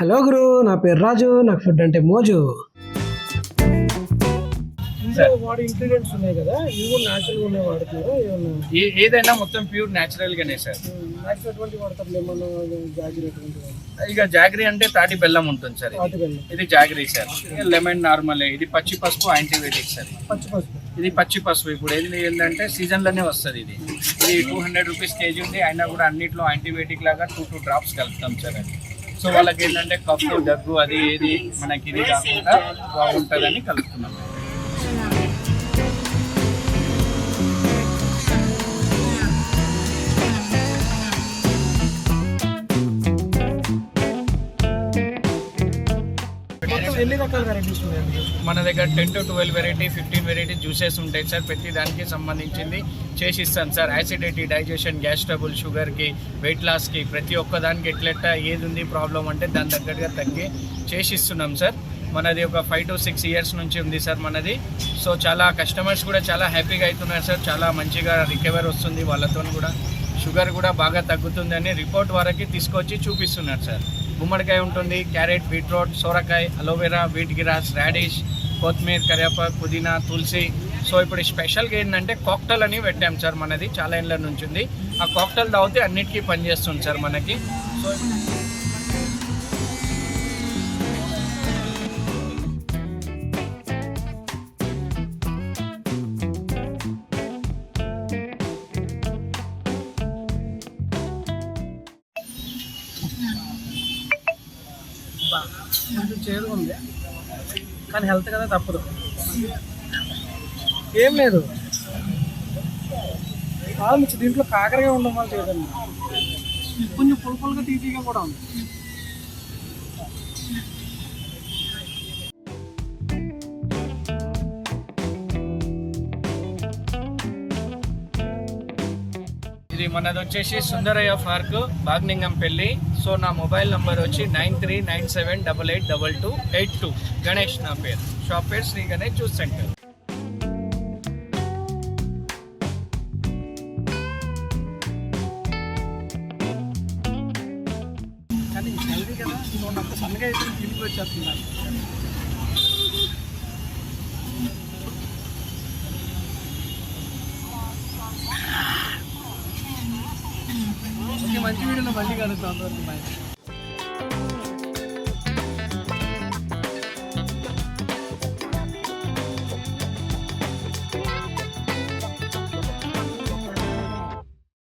Hello గురు, నా పేరు రాజు. నాకు ఫుడ్ అంటే మోజు. వాడి ఇంగ్రీడియంట్స్ ఉన్నాయి కదా, ఇవి కూడా న్యాచురల్గా ఉన్నాయి వాడుతున్నారు. ఏదైనా మొత్తం ప్యూర్ న్యాచురల్ గానే సార్. ఎటువంటి వాడతారు ఏమన్నా జాగిరి ఇక జాగరీ అంటే తాటి బెల్లం ఉంటుంది సార్. ఇది జాగరీ సార్. Lemon normal. ఇది పచ్చి పసుపు యాంటీబయాటిక్ సార్. పచ్చి పసుపు, ఇది పచ్చి పసుపు. ఇప్పుడు ఏంటంటే సీజన్ లోనే వస్తుంది. ఇది 200 రూపీస్ కేజీ ఉంది. అయినా కూడా అన్నిట్లో యాంటీబయాటిక్ లాగా 2 డ్రాప్స్ కలుపుతాం సార్ అది. సో వాళ్ళకి ఏంటంటే కఫ్ దగ్గు అది ఏది మనకి ఇది కాకుండా బాగుంటుందని కలుపుతున్నాం. ఎన్ని రకాల వెరైటీస్ ఉన్నాయి మన దగ్గర? 10 to 12 వెరైటీ, 15 వెరైటీ జ్యూసెస్ ఉంటాయి సార్. ప్రతి దానికి సంబంధించింది చేసి ఇస్తాను sir. Acidity, digestion, gas trouble, షుగర్కి, వెయిట్ లాస్కి, ప్రతి ఒక్క దానికి ఎట్లెట్లా ఏది ఉంది ప్రాబ్లం అంటే దాని తగ్గట్టుగా తగ్గి చేసి ఇస్తున్నాం సార్. మనది ఒక 5 to 6 ఇయర్స్ నుంచి ఉంది సార్ మనది. సో చాలా కస్టమర్స్ కూడా చాలా హ్యాపీగా అవుతున్నారు సార్. చాలా మంచిగా రికవర్ వస్తుంది. వాళ్ళతో కూడా షుగర్ కూడా బాగా తగ్గుతుందని రిపోర్ట్ వరకు తీసుకొచ్చి చూపిస్తున్నారు సార్. గుమ్మడికాయ ఉంటుంది, క్యారెట్, బీట్రూట్, సోరకాయ, అలోవెరా, వీట్ గ్రాస్, రాడిష్, కొత్తిమీర, కరివేపాకు, పుదీనా, తులసి. సో ఇప్పుడు స్పెషల్గా ఏంటంటే కాక్టైల్ అని పెట్టాం సార్. మనది చాలా ఏళ్ళ నుంచి ఉంది. ఆ కాక్టైల్ తాగితే అన్నిటికీ పనిచేస్తుంది సార్ మనకి. సో కొంచెం చేదుగా ఉంది, కానీ హెల్త్ కదా తప్పదు. ఏం లేదు, ఆలోచించి దీంట్లో కాకరగా ఉండడం వల్ల చేయదండి. కొంచెం పులుపులుగా తీపిగా కూడా ఉంది. ఇది మనది వచ్చేసి సుందరయ్య పార్క్, బాగ్నింగంపల్లి. సో నా మొబైల్ నంబర్ వచ్చి 9397882282. గణేష్ నా పేరు. షాప్ పేరు శ్రీ గణేష్ జ్యూస్ సెంటర్. కానీ హెల్తీ కదా, అంత సన్నగా అయితే తిరిగి వచ్చేస్తున్నారు. మంచి వీడియోలో మళ్ళీ కలుగుతాం.